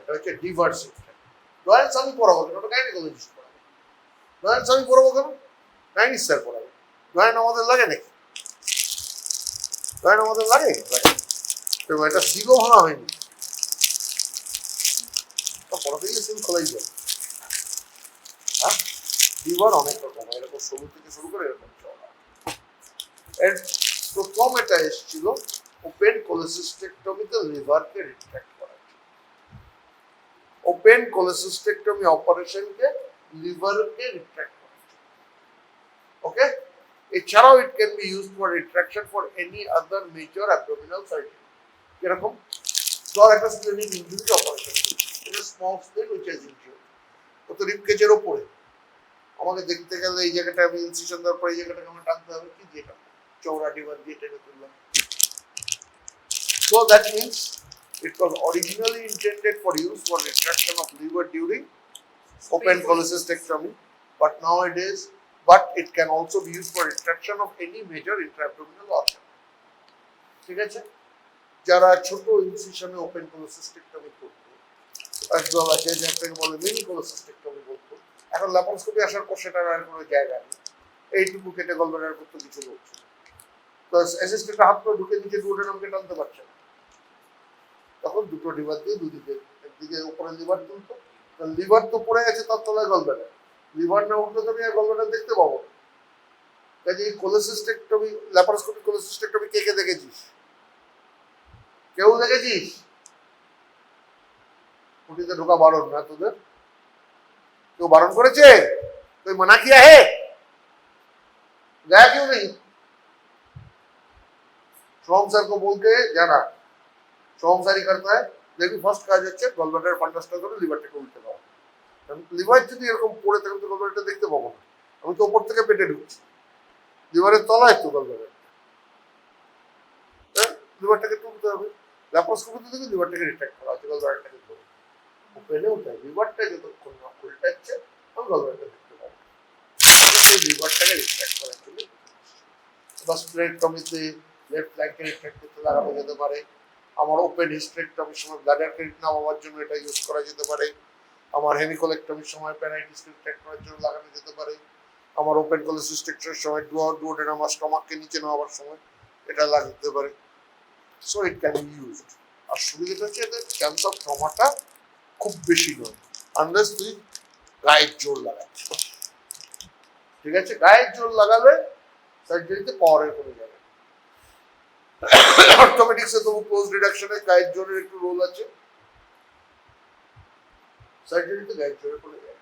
এটা হচ্ছে diverse infection. Joints আমি পড়াবো কেন, ওটা গাইনোকোলজিস্ট পড়াবো। জয়েন্টস আমি পড়াবো কেন, গাইনিস স্যার পড়াবো। জয়েন্ট আমাদের লাগে নাকি? জয়েন্ট আমাদের লাগে? এটা সিলও ভাঙা হয়নি, পড়াতে গিয়ে সিল খোলাই যায়। হ্যাঁ, লিভার অনেক রকম, এরকম সরু থেকে শুরু করে এরকম চওড়া। এর প্রথম এটা এসেছিল ওপেন কোলেসিস্টেক্টমিতে লিভারকে রিট্রাক্ট করার জন্য। ওপেন কোলেসিস্টেক্টমি অপারেশনকে লিভারকে রিট্রাক্ট করার জন্য। ওকে, এছাড়াও ইট can be used for retraction for any other major abdominal surgery. এরকম ধর একটা স্প্লেনিক ইনজুরি অপারেশন, এটা স্মল স্প্লেন হুইচ হ্যাজ ইনজুরি, ও তো রিব কেজের উপরে। আমাকে দেখতে গেলে এই জায়গাটা আমি ইনসিশন দেওয়ার পর এই জায়গাটাকে আমার টানতে হবে কি, যেটা চৌড়া ডিভার দিয়ে টেনে তুললাম। So that means it was originally intended for use for retraction of liver during open cholecystectomy, but nowadays, it can also be used for retraction of any major intra-abdominal organ. ঠিক আছে, যারা ছোট ইনসিশনে ওপেন কোলেসিস্টেক্টমি করতো, একদল আছে যেটাকে বলে mini cholecystectomy বলতো, এখন ল্যাপারোস্কোপি আসার পর সেটার আর কোনো জায়গা নেই, এইটুকু কেটে গলব্লাডার করতে কিছু লোক ছিল, তো অ্যাসিস্ট্যান্ট হাত করে ঢুকে নিচে ডুওডেনামকে টানতে পারছে না, তখন দুটো লিভার দিয়ে দুদিকে, একদিকে উপরে লিভার তুলতো, লিভার তো পড়ে গেছে তার তলায় গলব্লাডার, লিভার না উঠলে তো আমি আর গলব্লাডার দেখতে পাবো না। কাজে এই কোলেসিস্টেক্টমি, ল্যাপারোস্কোপিক কোলেসিস্টেক্টমি কে কে দেখেছিস? কেউ দেখেছিস? কুটিতে ঢোকা বারণ না তোদের? কেউ বারণ করেছে? তুই মানা কিয়া হে? गया क्यों नहीं? सोम सर को बोल के जाना, सोम सर ही करता है, लेकिन फर्स्ट কাজ হচ্ছে গলব্লাডার ফান্ডাসটা করে লিভারটাকে উল্টে দেওয়া। লিভার যদি এরকম পড়ে থাকে তো গলব্লাডারটা দেখতে পাবো না, আমি তো উপর থেকে পেটে ঢুকছি, লিভারের তলায় তো গলব্লাডার, লিভারটাকে তুলতে হবে। ল্যাপারোস্কোপিতে দেখি লিভারটাকে রিট্রাক্ট করা হচ্ছে, গলব্লাডারটাকে ধরে ওপেনে ওঠায়, লিভারটা যতক্ষণ না উল্টাচ্ছে আমি গলব্লাডারটা দেখতে পাবো। লিভারটাকে রিট্রাক্ট করার জন্য স্প্লেনেক্টমিতে লেফট ফ্ল্যাঙ্কে রিট্রাক্ট করতে লাগানো যেতে পারে। আমার ওপেন হিস্টেরেক্টমির সময় ব্লাডারকে নামাবার জন্য এটা ইউজ করা যেতে পারে। আমার হেমিকোলেক্টমির সময় প্যানাইটিসকে রিট্রাক্ট করার জন্য লাগানো যেতে পারে। আমার ওপেন কোলেসিস্টেক্টমির সময় ডুওডেনাম আর স্টমাককে নিচে নামাবার সময় এটা লাগতে পারে। So it can be used. আর সুবিধাটা হচ্ছে এদের চান্স অফ ট্রমাটা খুব বেশি নয়, আনলেস তুই গায়ের জোর লাগাচ্ছিস। ঠিক আছে, গায়ের জোর লাগালে সার্জারিতে পাওয়ারের কমে যাবে। অর্থোপেডিক্সে তবু পোস্ট রিডাকশনে গায়ের জোরের একটু রোল আছে, সার্জারিতে গায়ের জোরে পড়ে যায়।